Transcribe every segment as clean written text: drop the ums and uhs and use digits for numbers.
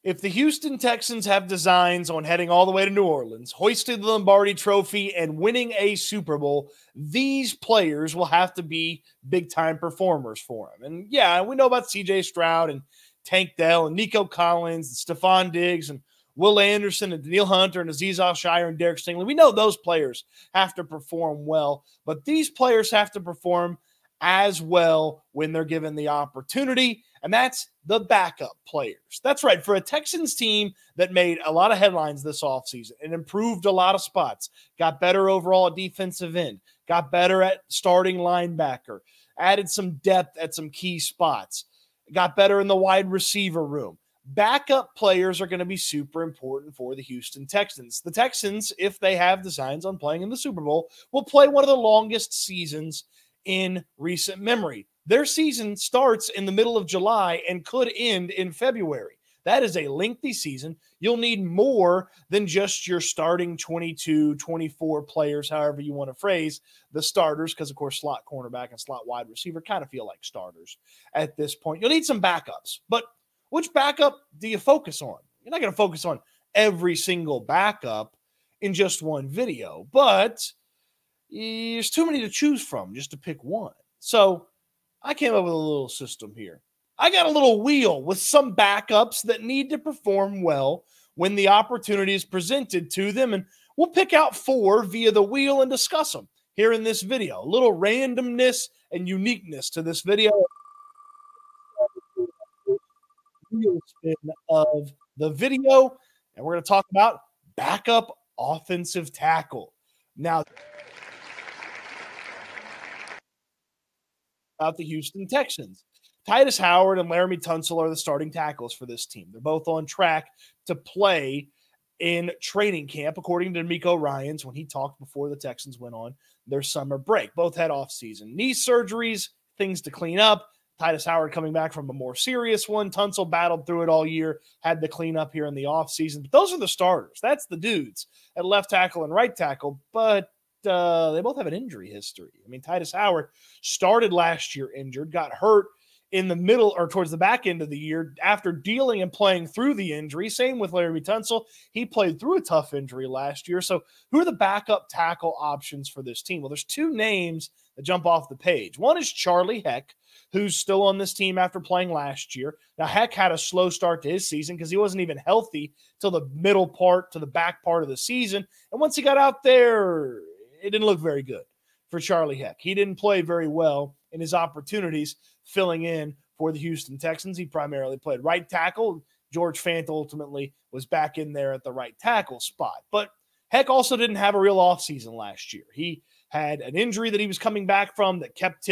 If the Houston Texans have designs on heading all the way to New Orleans, hoisting the Lombardi Trophy, and winning a Super Bowl, these players will have to be big-time performers for them. And yeah, we know about C.J. Stroud and Tank Dell and Nico Collins and Stefon Diggs and Will Anderson and Daniil Hunter and Azeez Al-Shire and Derek Stingley. We know those players have to perform well, but these players have to perform as well when they're given the opportunity, and that's the backup players. That's right. For a Texans team that made a lot of headlines this offseason and improved a lot of spots, got better overall at defensive end, got better at starting linebacker, added some depth at some key spots, got better in the wide receiver room. Backup players are going to be super important for the Houston Texans. The Texans, if they have designs on playing in the Super Bowl, will play one of the longest seasons in recent memory. Their season starts in the middle of July and could end in February. That is a lengthy season. You'll need more than just your starting 22, 24 players, however you want to phrase the starters, because, of course, slot cornerback and slot wide receiver kind of feel like starters at this point. You'll need some backups, but which backup do you focus on? You're not going to focus on every single backup in just one video, but there's too many to choose from just to pick one. So I came up with a little system here. I got a little wheel with some backups that need to perform well when the opportunity is presented to them, and we'll pick out 4 via the wheel and discuss them here in this video. A little randomness and uniqueness to this video. Wheel spin of the video, and we're going to talk about backup offensive tackle. Now, about the Houston Texans. Titus Howard and Laramie Tunsil are the starting tackles for this team. They're both on track to play in training camp, according to D'Amico Ryans when he talked before the Texans went on their summer break. Both had off-season knee surgeries, things to clean up. Titus Howard coming back from a more serious one. Tunsil battled through it all year, had to clean up here in the offseason. But those are the starters. That's the dudes at left tackle and right tackle. But they both have an injury history. I mean, Titus Howard started last year injured, got hurt in the middle or towards the back end of the year after dealing and playing through the injury. Same with Laramie Tunsil. He played through a tough injury last year. So who are the backup tackle options for this team? Well, there's 2 names that jump off the page. One is Charlie Heck, who's still on this team after playing last year. Now, Heck had a slow start to his season because he wasn't even healthy till the middle part to the back part of the season. And once he got out there, it didn't look very good for Charlie Heck. He didn't play very well in his opportunities filling in for the Houston Texans. He primarily played right tackle. George Fant ultimately was back in there at the right tackle spot. But Heck also didn't have a real offseason last year. He had an injury that he was coming back from that kept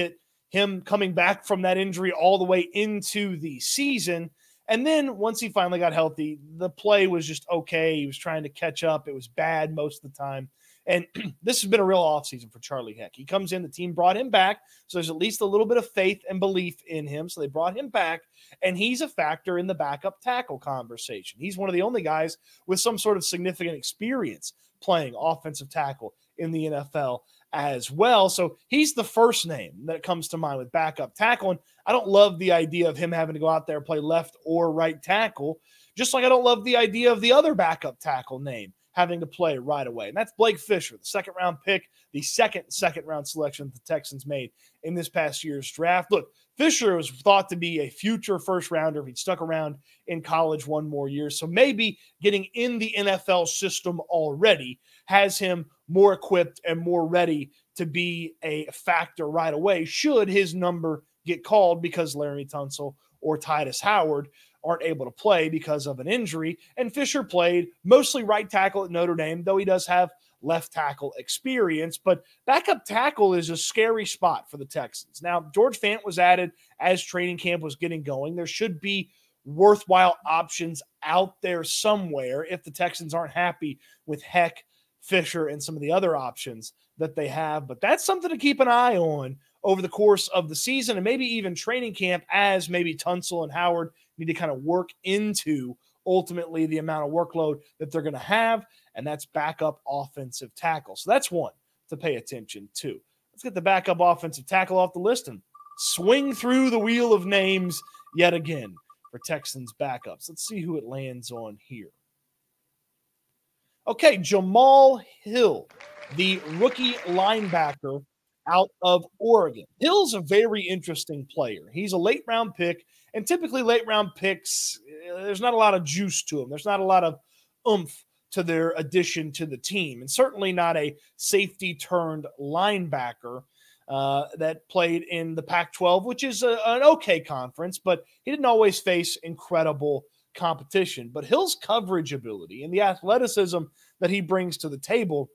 him coming back from that injury all the way into the season. And then once he finally got healthy, the play was just okay. He was trying to catch up. It was bad most of the time. And this has been a real offseason for Charlie Heck. He comes in, the team brought him back, so there's at least a little bit of faith and belief in him. So they brought him back, and he's a factor in the backup tackle conversation. He's one of the only guys with some sort of significant experience playing offensive tackle in the NFL as well. So he's the first name that comes to mind with backup tackle. And I don't love the idea of him having to go out there and play left or right tackle, just like I don't love the idea of the other backup tackle name having to play right away. And that's Blake Fisher, the second-round pick, the second-round selection that the Texans made in this past year's draft. Look, Fisher was thought to be a future first-rounder if he'd stuck around in college one more year. So maybe getting in the NFL system already has him more equipped and more ready to be a factor right away should his number get called because Laramie Tunsil or Titus Howard aren't able to play because of an injury. And Fisher played mostly right tackle at Notre Dame, though he does have left tackle experience. But backup tackle is a scary spot for the Texans. Now, George Fant was added as training camp was getting going. There should be worthwhile options out there somewhere if the Texans aren't happy with Heck, Fisher, and some of the other options that they have. But that's something to keep an eye on over the course of the season and maybe even training camp, as maybe Tunsil and Howard need to kind of work into ultimately the amount of workload that they're going to have, and that's backup offensive tackle. So that's one to pay attention to. Let's get the backup offensive tackle off the list and swing through the wheel of names yet again. for Texans backups. Let's see who it lands on here. Okay, Jamal Hill, the rookie linebacker out of Oregon. Hill's a very interesting player. He's a late-round pick, and typically late-round picks, there's not a lot of juice to them. There's not a lot of oomph to their addition to the team, and certainly not a safety-turned linebacker that played in the Pac-12, which is an okay conference, but he didn't always face incredible competition. But Hill's coverage ability and the athleticism that he brings to the table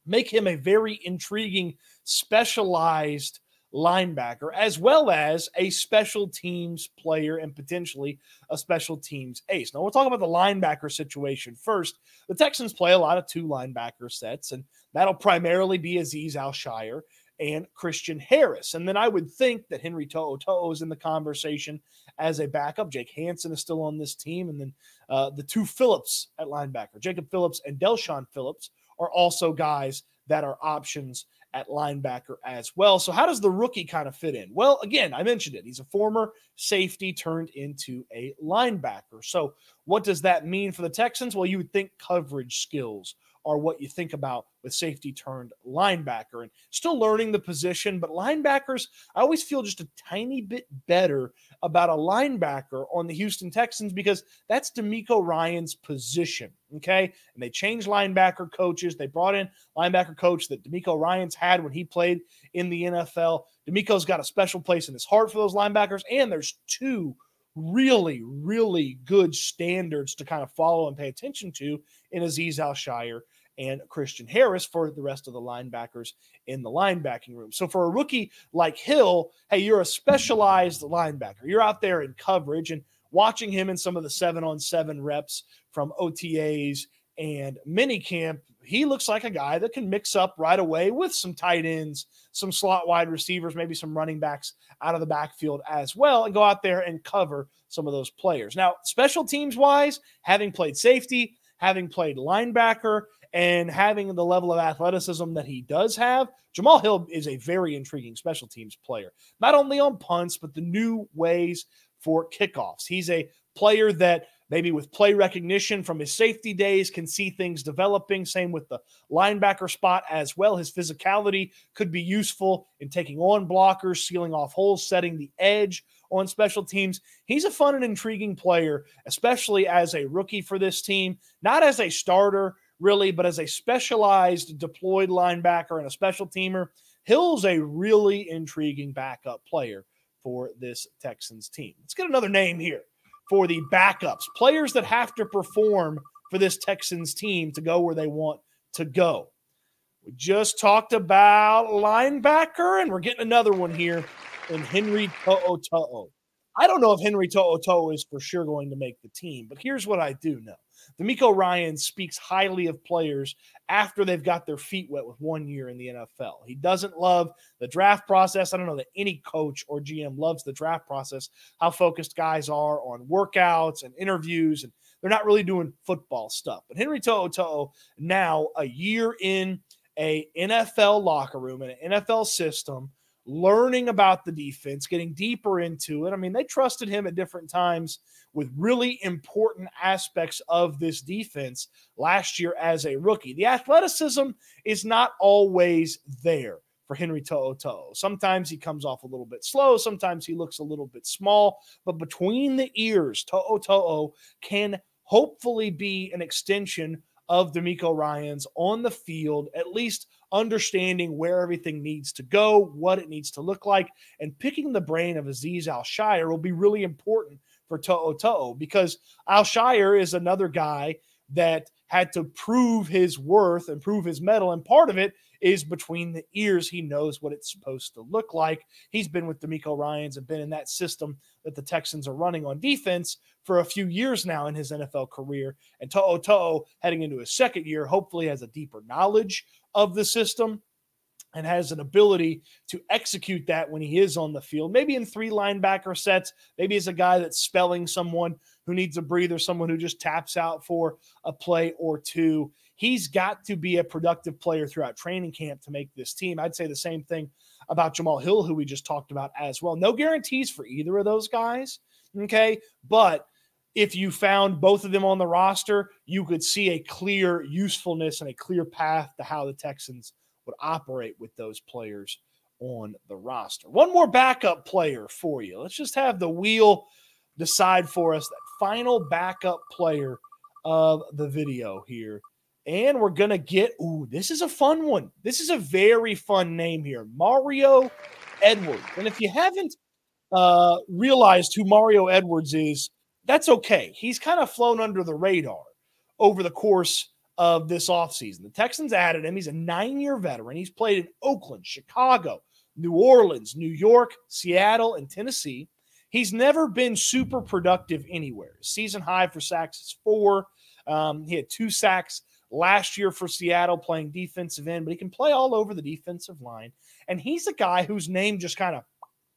make him a very intriguing, specialized linebacker, as well as a special teams player and potentially a special teams ace. Now, we'll talk about the linebacker situation first. The Texans play a lot of two linebacker sets, and that'll primarily be Azeez Al-Shaair and Christian Harris. And then I would think that Henry To'oTo'o is in the conversation as a backup. Jake Hansen is still on this team. And then the two Phillips at linebacker, Jacob Phillips and Delshon Phillips, are also guys that are options at linebacker as well. So how does the rookie kind of fit in? Well, again, I mentioned it. He's a former safety turned into a linebacker. So what does that mean for the Texans? Well, you would think coverage skills are what you think about with safety turned linebacker, and still learning the position. But linebackers, I always feel just a tiny bit better about a linebacker on the Houston Texans because that's DeMeco Ryans' position. Okay. And they changed linebacker coaches. They brought in linebacker coach that DeMeco Ryans had when he played in the NFL. DeMeco's got a special place in his heart for those linebackers. And there's two really, really good standards to kind of follow and pay attention to in Azeez Al-Shaair and Christian Harris for the rest of the linebackers in the linebacking room. So for a rookie like Hill, hey, you're a specialized linebacker. You're out there in coverage, and watching him in some of the 7-on-7 reps from OTAs and minicamp, he looks like a guy that can mix up right away with some tight ends, some slot wide receivers, maybe some running backs out of the backfield as well, and go out there and cover some of those players. Now, special teams wise, having played safety, having played linebacker, and having the level of athleticism that he does have, Jamal Hill is a very intriguing special teams player, not only on punts, but the new ways for kickoffs. He's a player that maybe with play recognition from his safety days can see things developing. Same with the linebacker spot as well. His physicality could be useful in taking on blockers, sealing off holes, setting the edge on special teams. He's a fun and intriguing player, especially as a rookie for this team, not as a starter really, but as a specialized deployed linebacker and a special teamer. Hill's a really intriguing backup player for this Texans team. Let's get another name here for the backups, players that have to perform for this Texans team to go where they want to go. We just talked about linebacker, and we're getting another one here in Henry To'oTo'o. I don't know if Henry To'oTo'o is for sure going to make the team, but here's what I do know. DeMeco Ryans speaks highly of players after they've got their feet wet with 1 year in the NFL. He doesn't love the draft process. I don't know that any coach or GM loves the draft process, how focused guys are on workouts and interviews, and they're not really doing football stuff. But Henry To'oTo'o, now a year in a NFL locker room and an NFL system, learning about the defense, getting deeper into it. I mean, they trusted him at different times with really important aspects of this defense last year as a rookie. The athleticism is not always there for Henry To'oTo'o. Sometimes he comes off a little bit slow. Sometimes he looks a little bit small. But between the ears, To'oTo'o can hopefully be an extension of DeMeco Ryans on the field, at least understanding where everything needs to go, what it needs to look like, and picking the brain of Azeez Al-Shaair will be really important for To'oTo'o, because Al-Shaair is another guy that had to prove his worth and prove his mettle, and part of it is between the ears. He knows what it's supposed to look like. He's been with DeMeco Ryans and been in that system that the Texans are running on defense for a few years now in his NFL career. And To'oTo'o, heading into his second year, hopefully has a deeper knowledge of the system and has an ability to execute that when he is on the field, maybe in 3 linebacker sets, maybe as a guy that's spelling someone who needs a breather, someone who just taps out for a play or two. He's got to be a productive player throughout training camp to make this team. I'd say the same thing about Jamal Hill, who we just talked about as well. No guarantees for either of those guys, Okay. But if you found both of them on the roster, you could see a clear usefulness and a clear path to how the Texans would operate with those players on the roster. One more backup player for you. Let's just have the wheel decide for us that final backup player of the video here. And we're going to get, this is a fun one. This is a very fun name here, Mario Edwards. And if you haven't realized who Mario Edwards is, that's okay. He's kind of flown under the radar over the course of this offseason. The Texans added him. He's a 9-year veteran. He's played in Oakland, Chicago, New Orleans, New York, Seattle, and Tennessee. He's never been super productive anywhere. Season high for sacks is 4. He had 2 sacks last year for Seattle playing defensive end, but he can play all over the defensive line. And he's a guy whose name just kind of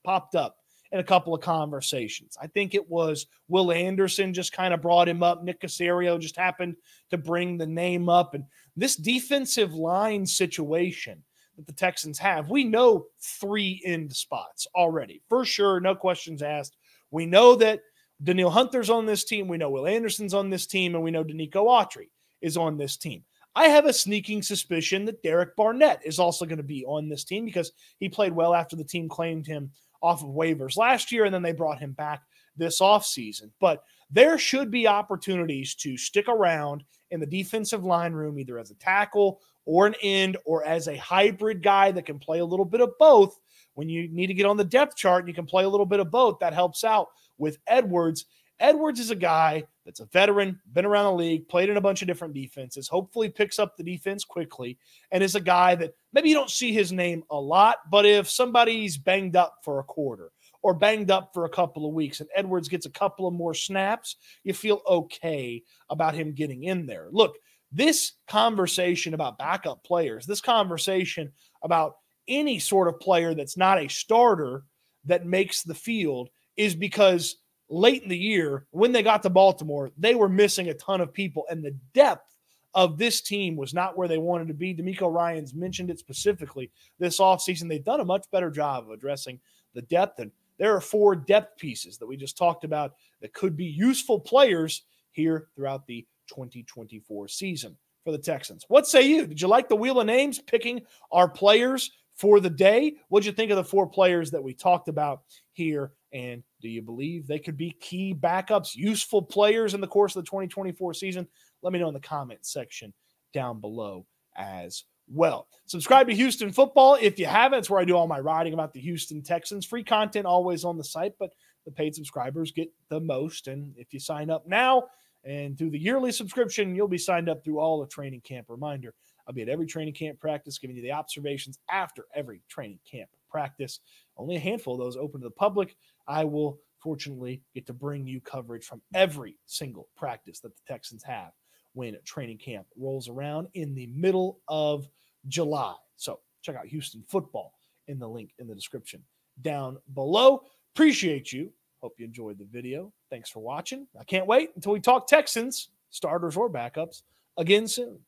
popped up in a couple of conversations. I think it was Will Anderson just kind of brought him up. Nick Caserio just happened to bring the name up. And this defensive line situation that the Texans have, we know 3 end spots already. For sure, no questions asked. We know that Danielle Hunter's on this team. We know Will Anderson's on this team. And we know Danico Autry is on this team. I have a sneaking suspicion that Derek Barnett is also going to be on this team because he played well after the team claimed him off of waivers last year, and then they brought him back this offseason. But there should be opportunities to stick around in the defensive line room, either as a tackle or an end or as a hybrid guy that can play a little bit of both. When you need to get on the depth chart, you can play a little bit of both. That helps out with Edwards. Edwards is a guy that's a veteran, been around the league, played in a bunch of different defenses, hopefully picks up the defense quickly, and is a guy that maybe you don't see his name a lot, but if somebody's banged up for a quarter or banged up for a couple of weeks and Edwards gets a couple of more snaps, you feel okay about him getting in there. Look, this conversation about backup players, this conversation about any sort of player that's not a starter that makes the field is because late in the year, when they got to Baltimore, they were missing a ton of people, and the depth of this team was not where they wanted to be. D'Amico Ryans mentioned it specifically this offseason. They've done a much better job of addressing the depth, and there are 4 depth pieces that we just talked about that could be useful players here throughout the 2024 season for the Texans. What say you? Did you like the wheel of names picking our players for the day? What'd you think of the 4 players that we talked about here? And do you believe they could be key backups, useful players in the course of the 2024 season? Let me know in the comment section down below as well. Subscribe to Houston Football if you haven't. It's where I do all my writing about the Houston Texans. Free content always on the site, but the paid subscribers get the most. And if you sign up now and through the yearly subscription, you'll be signed up through all of training camp. Reminder, I'll be at every training camp practice, giving you the observations after every training camp practice. Only a handful of those open to the public. I will fortunately get to bring you coverage from every single practice that the Texans have when training camp rolls around in the middle of July. So check out Houston Football in the link in the description down below. Appreciate you. Hope you enjoyed the video. Thanks for watching. I can't wait until we talk Texans, starters or backups, again soon.